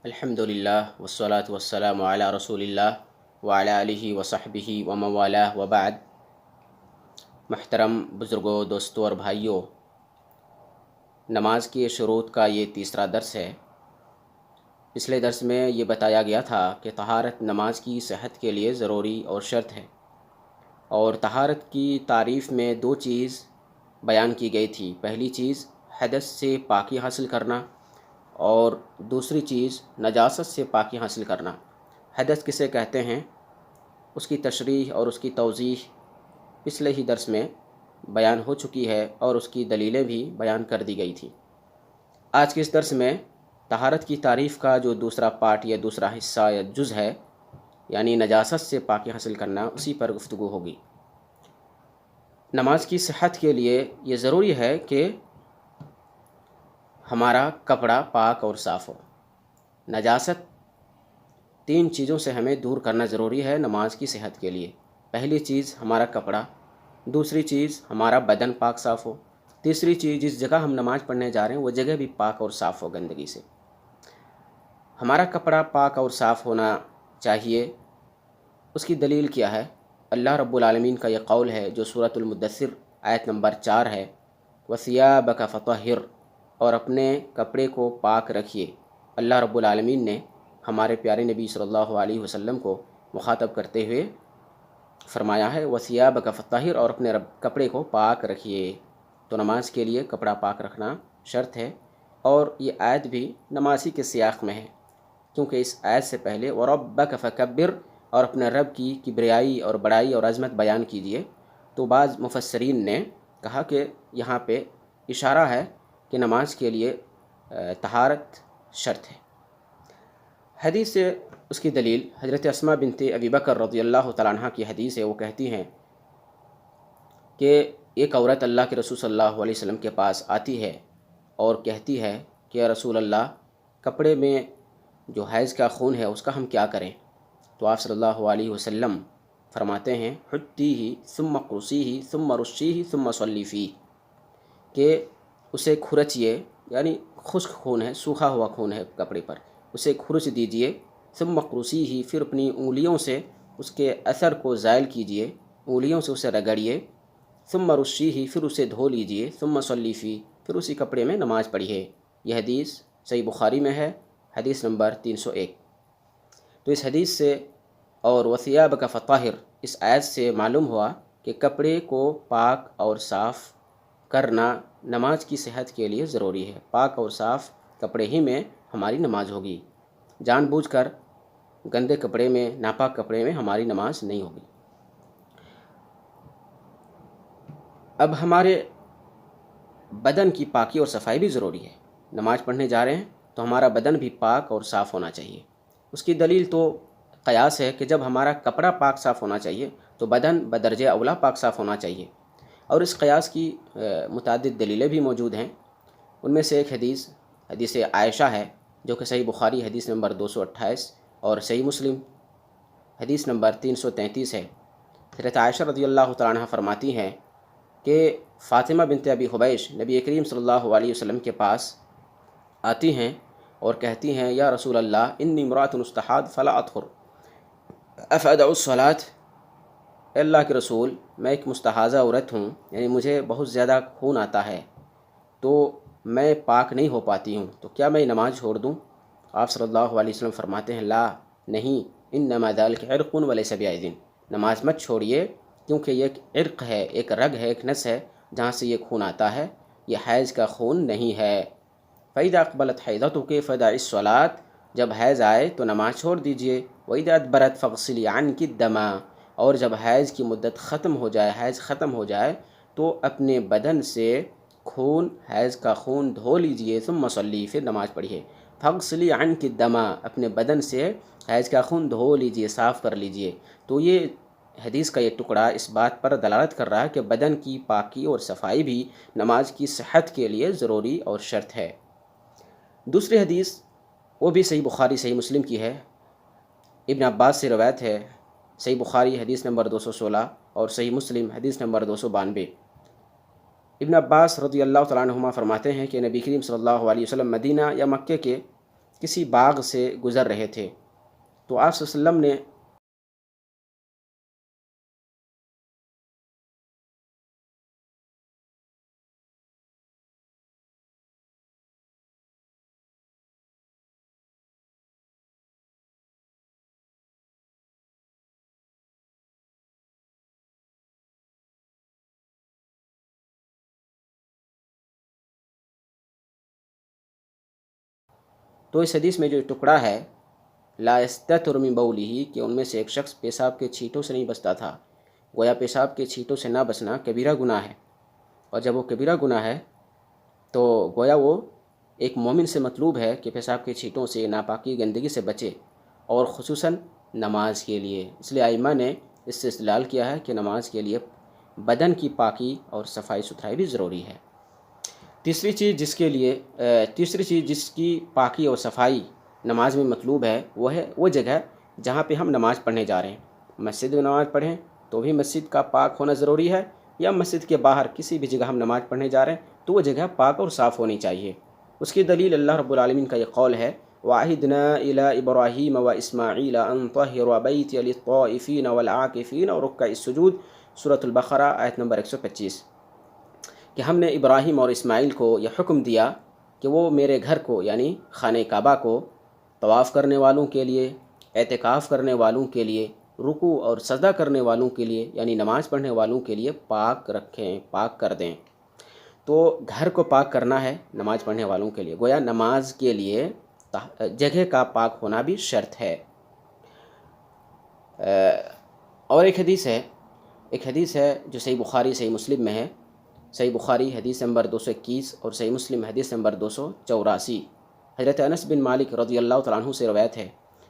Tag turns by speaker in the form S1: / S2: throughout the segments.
S1: الحمدللہ والصلاة والسلام علی رسول اللہ وعلی آلہ وصحبہ ومن والہ وبعد۔ محترم بزرگوں، دوستوں اور بھائیوں، نماز کے شروط کا یہ تیسرا درس ہے۔ پچھلے درس میں یہ بتایا گیا تھا کہ طہارت نماز کی صحت کے لیے ضروری اور شرط ہے، اور طہارت کی تعریف میں دو چیز بیان کی گئی تھی۔ پہلی چیز حدث سے پاکی حاصل کرنا، اور دوسری چیز نجاست سے پاکی حاصل کرنا۔ حدث کسے کہتے ہیں، اس کی تشریح اور اس کی توضیح پچھلے ہی درس میں بیان ہو چکی ہے، اور اس کی دلیلیں بھی بیان کر دی گئی تھیں۔ آج کے اس درس میں طہارت کی تعریف کا جو دوسرا پارٹ یا دوسرا حصہ یا جز ہے، یعنی نجاست سے پاکی حاصل کرنا، اسی پر گفتگو ہوگی۔ نماز کی صحت کے لیے یہ ضروری ہے کہ ہمارا کپڑا پاک اور صاف ہو۔ نجاست تین چیزوں سے ہمیں دور کرنا ضروری ہے نماز کی صحت کے لیے۔ پہلی چیز ہمارا کپڑا، دوسری چیز ہمارا بدن پاک صاف ہو، تیسری چیز جس جگہ ہم نماز پڑھنے جا رہے ہیں وہ جگہ بھی پاک اور صاف ہو گندگی سے۔ ہمارا کپڑا پاک اور صاف ہونا چاہیے، اس کی دلیل کیا ہے؟ اللہ رب العالمین کا یہ قول ہے جو سورۃ المدثر آیت نمبر 4 ہے، وَثِيَابَكَ فَطَهِّرْ، اور اپنے کپڑے کو پاک رکھیے۔ اللہ رب العالمین نے ہمارے پیارے نبی صلی اللہ علیہ وسلم کو مخاطب کرتے ہوئے فرمایا ہے وَثِيَابَكَ فَطَهِّرْ، اور اپنے کپڑے کو پاک رکھیے۔ تو نماز کے لیے کپڑا پاک رکھنا شرط ہے، اور یہ آیت بھی نمازی کے سیاق میں ہے، کیونکہ اس آیت سے پہلے وَرَبَّكَ فَكَبِّرْ، اور اپنے رب کی کبریائی اور بڑائی اور عظمت بیان کیجیے۔ تو بعض مفسرین نے کہا کہ یہاں پہ اشارہ ہے کہ نماز کے لیے طہارت شرط ہے۔ حدیث سے اس کی دلیل حضرت اسماء بنت ابی بکر رضی اللہ تعالیٰ عنہ کی حدیث ہے۔ وہ کہتی ہیں کہ ایک عورت اللہ کے رسول صلی اللہ علیہ وسلم کے پاس آتی ہے اور کہتی ہے کہ رسول اللہ، کپڑے میں جو حیض کا خون ہے اس کا ہم کیا کریں؟ تو آپ صلی اللہ علیہ وسلم فرماتے ہیں حُتِّیہِ ثُمَّ قُصِیہِ ثُمَّ رُشِّیہِ ثُمَّ صَلِّی فِیہِ، کہ اسے کھرچیے، یعنی خشک خون ہے، سوکھا ہوا خون ہے کپڑے پر، اسے کھرچ دیجئے، ثم قصیہ، پھر اپنی انگلیوں سے اس کے اثر کو زائل کیجئے، انگلیوں سے اسے رگڑیے، ثم رشیہ، پھر اسے دھو لیجئے، ثم صلی فی، پھر اسی کپڑے میں نماز پڑھیے۔ یہ حدیث صحیح بخاری میں ہے، حدیث نمبر 301۔ تو اس حدیث سے اور وثیابک فطہر، اس آیت سے معلوم ہوا کہ کپڑے کو پاک اور صاف کرنا نماز کی صحت کے لیے ضروری ہے۔ پاک اور صاف کپڑے ہی میں ہماری نماز ہوگی، جان بوجھ کر گندے کپڑے میں، ناپاک کپڑے میں ہماری نماز نہیں ہوگی۔ اب ہمارے بدن کی پاکی اور صفائی بھی ضروری ہے۔ نماز پڑھنے جا رہے ہیں تو ہمارا بدن بھی پاک اور صاف ہونا چاہیے۔ اس کی دلیل تو قیاس ہے کہ جب ہمارا کپڑا پاک صاف ہونا چاہیے تو بدن بدرجہ اولا پاک صاف ہونا چاہیے، اور اس قیاس کی متعدد دلیلیں بھی موجود ہیں۔ ان میں سے ایک حدیث عائشہ ہے جو کہ صحیح بخاری حدیث نمبر 228 اور صحیح مسلم حدیث نمبر 333 ہے۔ حضرت عائشہ رضی اللہ تعالیٰ عنہ فرماتی ہیں کہ فاطمہ بنت ابی حبیش نبی کریم صلی اللہ علیہ وسلم کے پاس آتی ہیں اور کہتی ہیں یا رسول اللہ انی امرأۃ استحاض فلا اطہر افادع الصلاۃ، اے اللہ کے رسول، میں ایک مستحاضہ عورت ہوں، یعنی مجھے بہت زیادہ خون آتا ہے تو میں پاک نہیں ہو پاتی ہوں، تو کیا میں نماز چھوڑ دوں؟ آپ صلی اللہ علیہ وسلم فرماتے ہیں لا، نہیں، انما ذلک عرق ولیس بعیض، نماز مت چھوڑیے، کیونکہ یہ ایک عرق ہے، ایک رگ ہے، ایک نس ہے جہاں سے یہ خون آتا ہے، یہ حیض کا خون نہیں ہے۔ فإذا اقبلت حیضتک فدعی الصلاۃ، جب حیض آئے تو نماز چھوڑ دیجئے، وإذا ادبرت فاغسلی عنک الدم، اور جب حیض کی مدت ختم ہو جائے، حیض ختم ہو جائے تو اپنے بدن سے خون، حیض کا خون دھو لیجئے، ثم صلی، پھر نماز پڑھیے۔ فاغسلی عنک الدم، اپنے بدن سے حیض کا خون دھو لیجئے، صاف کر لیجئے۔ تو یہ حدیث کا یہ ٹکڑا اس بات پر دلالت کر رہا ہے کہ بدن کی پاکی اور صفائی بھی نماز کی صحت کے لیے ضروری اور شرط ہے۔ دوسری حدیث وہ بھی صحیح بخاری صحیح مسلم کی ہے، ابن عباس سے روایت ہے، صحیح بخاری حدیث نمبر 216 اور صحیح مسلم حدیث نمبر 292۔ ابن عباس رضی اللہ تعالیٰ عنہما فرماتے ہیں کہ نبی کریم صلی اللہ علیہ وسلم مدینہ یا مکے کے کسی باغ سے گزر رہے تھے، تو آپ صلی اللہ علیہ وسلم نے تو اس حدیث میں جو ٹکڑا ہے لا یستتر من بولہ، کہ ان میں سے ایک شخص پیشاب کے چھینٹوں سے نہیں بچتا تھا، گویا پیشاب کے چھینٹوں سے نہ بچنا کبیرہ گناہ ہے، اور جب وہ کبیرہ گناہ ہے تو گویا وہ ایک مومن سے مطلوب ہے کہ پیشاب کے چھینٹوں سے، ناپاکی گندگی سے بچے، اور خصوصاً نماز کے لیے۔ اس لیے ائمہ نے اس سے استدلال کیا ہے کہ نماز کے لیے بدن کی پاکی اور صفائی ستھرائی بھی ضروری ہے۔ تیسری چیز جس کی پاکی اور صفائی نماز میں مطلوب ہے وہ ہے وہ جگہ جہاں پہ ہم نماز پڑھنے جا رہے ہیں۔ مسجد میں نماز پڑھیں تو بھی مسجد کا پاک ہونا ضروری ہے، یا مسجد کے باہر کسی بھی جگہ ہم نماز پڑھنے جا رہے ہیں تو وہ جگہ پاک اور صاف ہونی چاہیے۔ اس کی دلیل اللہ رب العالمین کا یہ قول ہے وَعَهِدْنَا إِلَىٰ إِبْرَاهِيمَ وَإِسْمَاعِيلَ أَن طَهِّرَ بَيْتِيَ لِلطَّائِفِينَ وَالْعَاكِفِينَ وَرُكَّعِ السُّجُودِ، سورۃ البقرہ آیت نمبر 125، کہ ہم نے ابراہیم اور اسماعیل کو یہ حکم دیا کہ وہ میرے گھر کو یعنی خانہ کعبہ کو طواف کرنے والوں کے لیے، اعتکاف کرنے والوں کے لیے، رکوع اور سجدہ کرنے والوں کے لیے یعنی نماز پڑھنے والوں کے لیے پاک رکھیں، پاک کر دیں۔ تو گھر کو پاک کرنا ہے نماز پڑھنے والوں کے لیے، گویا نماز کے لیے جگہ کا پاک ہونا بھی شرط ہے۔ اور ایک حدیث ہے جو صحیح بخاری صحیح مسلم میں ہے۔ صحیح بخاری حدیث نمبر 221 اور صحیح مسلم حدیث نمبر 284، حضرت انس بن مالک رضی اللہ تعالیٰ عنہ سے روایت ہے،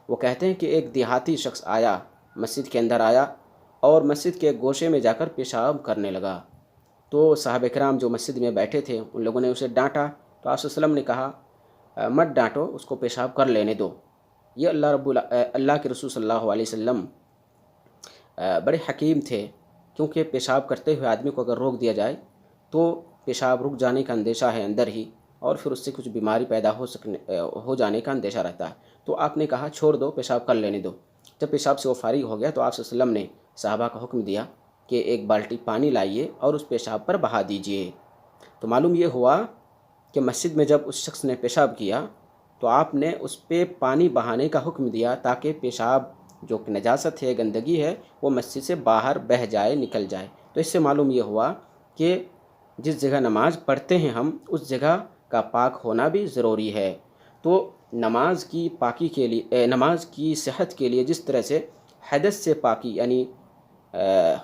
S1: وہ کہتے ہیں کہ ایک دیہاتی شخص آیا، مسجد کے اندر آیا اور مسجد کے گوشے میں جا کر پیشاب کرنے لگا۔ تو صحابہ کرام جو مسجد میں بیٹھے تھے ان لوگوں نے اسے ڈانٹا، تو آپ صلی اللہ علیہ وسلم نے کہا مت ڈانٹو، اس کو پیشاب کر لینے دو۔ یہ اللہ کے رسول صلی اللہ علیہ وسلم بڑے حکیم تھے، کیونکہ پیشاب کرتے ہوئے آدمی کو اگر روک دیا جائے تو پیشاب رک جانے کا اندیشہ ہے اندر ہی، اور پھر اس سے کچھ بیماری پیدا ہو جانے کا اندیشہ رہتا ہے۔ تو آپ نے کہا چھوڑ دو، پیشاب کر لینے دو۔ جب پیشاب سے وہ فارغ ہو گیا تو آپ صلی اللہ علیہ وسلم نے صحابہ کا حکم دیا کہ ایک بالٹی پانی لائیے اور اس پیشاب پر بہا دیجیے۔ تو معلوم یہ ہوا کہ مسجد میں جب اس شخص نے پیشاب کیا تو آپ نے اس پہ پانی بہانے کا حکم دیا تاکہ پیشاب جو نجاست ہے، گندگی ہے، وہ مسجد سے باہر بہہ جائے، نکل جائے۔ تو اس سے معلوم یہ ہوا کہ جس جگہ نماز پڑھتے ہیں ہم اس جگہ کا پاک ہونا بھی ضروری ہے۔ تو نماز کی پاکی کے لیے، نماز کی صحت کے لیے جس طرح سے حدث سے پاکی یعنی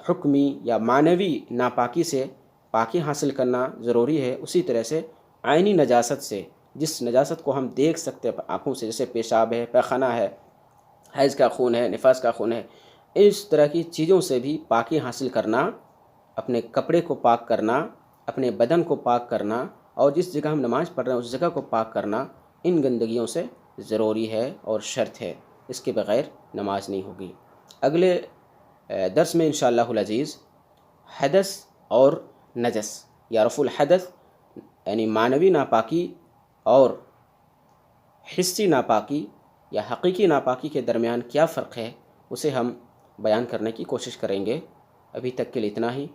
S1: حکمی یا معنوی ناپاکی سے پاکی حاصل کرنا ضروری ہے، اسی طرح سے عینی نجاست سے، جس نجاست کو ہم دیکھ سکتے ہیں آنکھوں سے، جیسے پیشاب ہے، پیخانہ ہے، حیض کا خون ہے، نفاس کا خون ہے، اس طرح کی چیزوں سے بھی پاکی حاصل کرنا، اپنے کپڑے کو پاک کرنا، اپنے بدن کو پاک کرنا، اور جس جگہ ہم نماز پڑھ رہے ہیں اس جگہ کو پاک کرنا ان گندگیوں سے ضروری ہے اور شرط ہے، اس کے بغیر نماز نہیں ہوگی۔ اگلے درس میں انشاءاللہ العزیز حدث اور نجس یا رفع الحدث یعنی معنوی ناپاکی اور حسی ناپاکی یا حقیقی ناپاکی کے درمیان کیا فرق ہے اسے ہم بیان کرنے کی کوشش کریں گے۔ ابھی تک کے لیے اتنا ہی،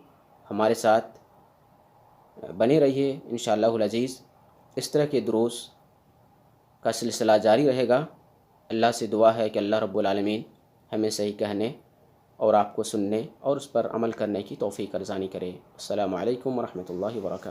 S1: ہمارے ساتھ بنے رہیے انشاءاللہ العزیز۔ اس طرح کے دروس کا سلسلہ جاری رہے گا۔ اللہ سے دعا ہے کہ اللہ رب العالمین ہمیں صحیح کہنے اور آپ کو سننے اور اس پر عمل کرنے کی توفیق ارزانی کرے۔ السلام علیکم ورحمۃ اللہ وبرکاتہ۔